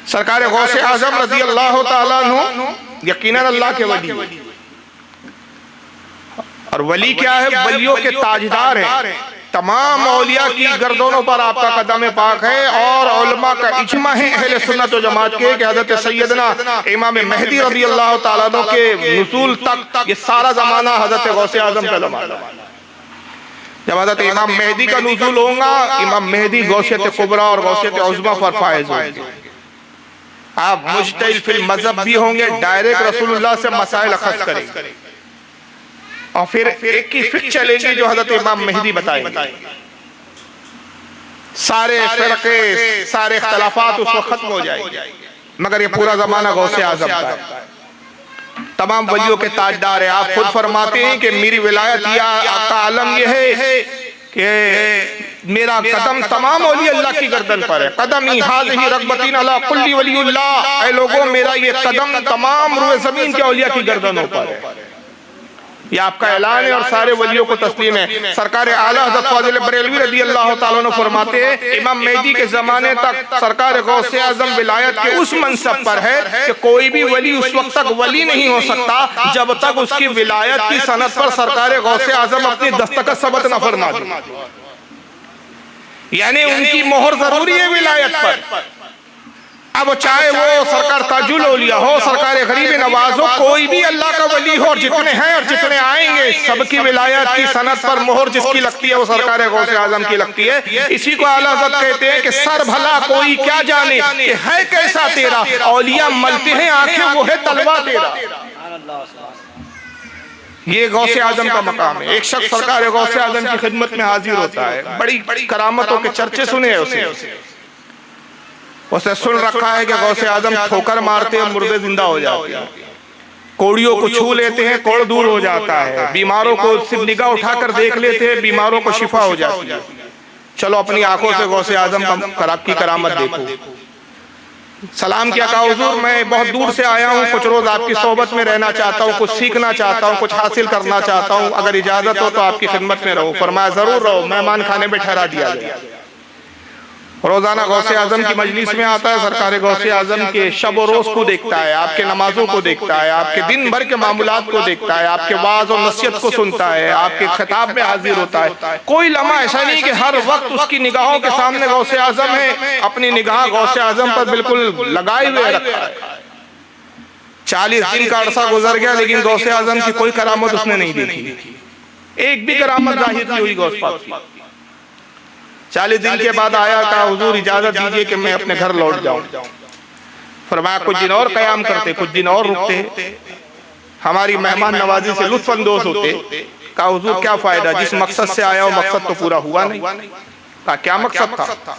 सरकार गौसे आजम रज़ी अल्लाह ताला अन्हु यकीनन अल्लाह के वली, और वली क्या है? वलियों के ताजदार हैं। तमाम औलिया की गर्दनों पर आपका कदम पाक है, और उलमा का इजमा है अहले सुन्नत व जमात के कि हज़रत सैयदना इमाम मेहदी रज़ी अल्लाह ताला अन्हु के नुज़ूल तक ये सारा ज़माना हज़रत गौसे आजम का ज़माना है। जब हज़रत इमाम मेहदी का नुज़ूल होगा, इमाम मेहदी गौसियत कुबरा और गौसियत उज़्मा पर फायज होंगे। आप मुज्तहिद फिल मज़हब भी होंगे, डायरेक्ट रसूलुल्लाह से मसाइल अखज़ करेंगे, और फिर एक ही फिक्र चलेगी जो हज़रत इमाम मेहदी बताएंगे। सारे फ़िरक़े, सारे इख्तिलाफ़ात उस वक्त खत्म हो जाएंगे, मगर ये पूरा ज़माना गौसे आज़म का है। तमाम वलियों के ताजदार है। आप खुद फरमाते हैं कि मेरी विलायत का आलम यह है कि मेरा कदम तमाम औलिया अल्लाह की गर्दन पर है। कदम ही हाज़िही रग़बतीन अला कुल्ली वलियुल्लाह, ऐ लोगों मेरा ये कदम तमाम रुए ज़मीन के औलिया की गर्दनों पर है। ये आपका ऐलान है और सारे वलियों को तस्लीम है। सरकार आला हज़रत फ़ाज़िल बरेलवी रज़ी अल्लाह ताला अन्हु फरमाते हैं इमाम मेहदी के ज़माने तक सरकार गौसे आज़म विलायत के उस मनसब पर है कि कोई भी वली उस वक्त तक वली नहीं हो सकता जब तक उसकी विलायत की सनद पर सरकार गौसे आज़म अपनी दस्तखत सबत न फरमा दे। यानी उनकी मोहर जरूरी है विलायत पर। अब चाहे वो सरकार ताजुल औलिया हो, सरकार गरीब नवाज हो, कोई भी अल्लाह का वली हो, और जितने हैं और जितने आएंगे सबकी विलायत की सनद पर मोहर जिसकी लगती है वो सरकार गौसे आजम की लगती है। इसी को आला हज़रत कहते हैं कि सर भला कोई क्या जाने कि है कैसा तेरा, औलिया मलते हैं आंखें वो है तलवा तेरा। ये गौसे आजम का मकाम है। एक शख्स सरकार गौसे आजम की खिदमत में हाजिर होता है, बड़ी बड़ी करामतों के चर्चे सुने हैं उसे सुन रखा है कि गौसे आजम ठोकर मारते हैं, मुर्दे जिंदा हो जाते हैं, कोड़ियों को छू लेते हैं, कोड़ दूर हो जाता है, बीमारों को सिर्फ निगाह उठाकर देख लेते हैं, बीमारों को शिफा हो जाती है। चलो अपनी आंखों से गौसे आजम की करामत देखो। सलाम किया, कहा हुजूर मैं बहुत दूर से आया हूँ, कुछ रोज आपकी सोहबत में रहना चाहता हूँ, कुछ सीखना चाहता हूँ, कुछ हासिल करना चाहता हूँ, अगर इजाजत हो तो आपकी खिदमत में रहो। फरमाया जरूर रहो। मेहमान खाने में ठहरा दिया गया। रोजाना गौसे आजम की मजलिस में आता है, सरकार गौसे आजम के शब और रोज को देखता है, आपके नमाजों को देखता है, आपके दिन भर के मामूलात को देखता है, आपके वाज और नसीहत को सुनता है, आपके खिताब में हाजिर होता है। कोई लम्हा ऐसा नहीं कि हर वक्त उसकी निगाहों के सामने गौसे आजम है, अपनी निगाह गौसे आजम पर बिल्कुल लगाए हुए रखा है। 40 दिन का अरसा गुजर गया लेकिन गौसे आजम की कोई करामत उसने नहीं देखी, एक भी करामत जाहिर नहीं हुई गौस पाक की। 40 दिन के बाद आया, कहा हुजूर इजाजत दीजिए कि मैं अपने घर लौट जाऊं। फरमाया कुछ दिन और कयाम करते, कुछ दिन और रुकते, हमारी मेहमान नवाजी से लुत्फ अंदोज होते। कहा हुजूर क्या फायदा, जिस मकसद से आया हो मकसद तो पूरा हुआ नहीं। कहा क्या मकसद था?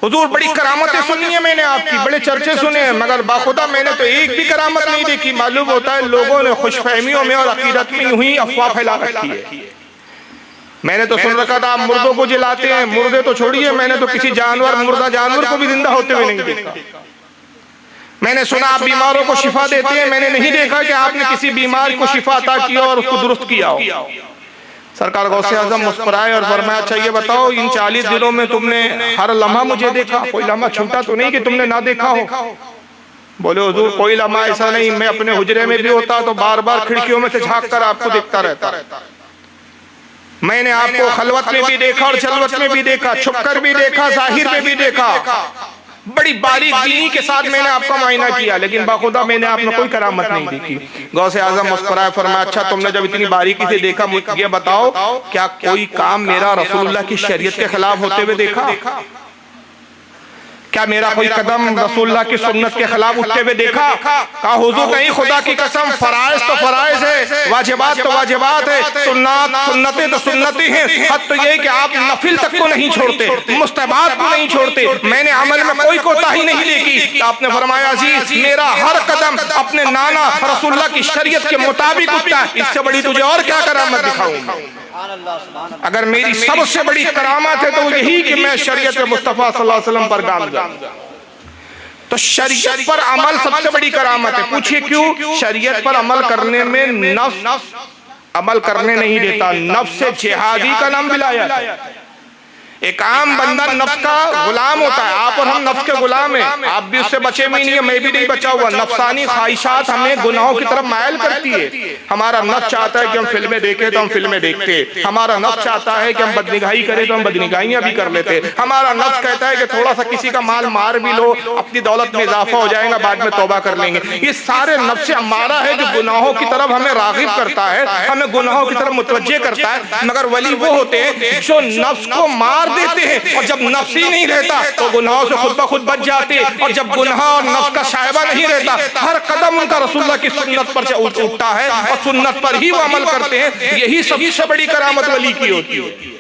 हुजूर बड़ी करामतें सुनी है मैंने आपकी, बड़े चर्चे सुने हैं, मगर बाखुदा मैंने तो एक भी करामत नहीं देखी। मालूम होता है लोगों ने खुशफहमियों में और अकीदत में यूं ही अफवाह फैला रखी है। मैंने तो सुन रखा था आप मुर्दों को जलाते हैं, मुर्दे तो छोड़िए, मैंने तो किसी जानवर, मुर्दा जानवर को भी जिंदा होते हुए नहीं देखा। मैंने सुना आप बीमारों को शिफा देते हैं, मैंने नहीं देखा कि आपने किसी बीमार को शिफा अता किया और उसको दुरुस्त किया हो। सरकार गौसे आजम मुस्कुराए और फरमाया अच्छा ये बताओ इन 40 दिनों में तुमने हर लम्हा मुझे देखा, कोई लम्हा छूटा तो नहीं कि तुमने ना देखा हो? बोले हुजूर कोई लम्हा ऐसा नहीं, मैं अपने हुजरे में भी होता तो बार बार खिड़कियों में से झांक कर आपको देखता रहता। मैंने आपको खलवत में भी देखा और जलवत में भी देखा, छुपकर भी देखा, जाहिर में भी देखा, बड़ी बारीक बीनी के साथ मैंने आपका मुआयना किया, लेकिन बाखुदा मैंने आप में कोई करामत नहीं देखी। गौसे आजम मुस्कुराए फरमाया अच्छा तुमने जब इतनी बारीकी से देखा ये बताओ क्या कोई काम मेरा रसूलुल्लाह की शरीयत के खिलाफ होते हुए देखा? क्या मेरा कोई कदम रसूलुल्लाह की सुन्नत के खिलाफ उठते हुए देखा? कहा हुजूर नहीं, खुदा की कसम फराइज तो फराइज है, वाजिबात तो वाजिबात है, सुन्नतें तो सुन्नतें हैं। हद तो ये कि आप नफिल तक को नहीं छोड़ते, मुस्तहबात को नहीं छोड़ते, मैंने अमल में कोई कोताही नहीं देखी। आपने फरमाया अजीज मेरा हर कदम अपने नाना रसूलुल्लाह की शरीयत के मुताबिक उठता है, इससे बड़ी तुझे और क्या करामत दिखाऊं? अगर मेरी सबसे बड़ी करामत है तो यही कि मैं शरीयत मुस्तफा सल्लल्लाहु अलैहि वसल्लम पर गाम जाऊं। तो शरीयत पर अमल सबसे बड़ी करामत है। पूछिए क्यों? शरीयत पर अमल करने में नफ्स अमल करने नहीं देता, नफ्स से जिहादी का नाम मिलाया। एक आम बंदा नफ्स का गुलाम होता है, आप और हम नफ्स के गुलाम हैं। आप भी उससे बचे भी नहीं है, मैं भी नहीं बचा हुआ। नफ्सानी ख्वाहिशात हमें गुनाहों की तरफ मायल करती है। हमारा नफ्स चाहता है कि हम फिल्में देखें तो हम फिल्में देखते, हमारा नफ्स चाहता है कि हम बदनिगाही करें तो हम बदनिगाहियां भी कर लेते, हमारा नफ्स कहता है कि थोड़ा सा किसी का माल मार भी लो, अपनी दौलत में इजाफा हो जाएगा, बाद में तौबा कर लेंगे। ये सारे नफ्स से हमारा है जो गुनाहों की तरफ हमें रागिब करता है, हमें गुनाहों की तरफ मुतवज्जे करता है। मगर वली वो होते हैं जो नफ्स को मार देते हैं, और जब नफ्स ही नहीं रहता तो गुनाहों से खुद ब खुद बच जाते, और जब गुनाह और नफ्स का शायबा नहीं रहता, हर कदम उनका रसूलुल्लाह की सुन्नत पर से उठता है और सुन्नत पर ही वो अमल करते हैं। यही सबसे बड़ी करामत वली की होती है।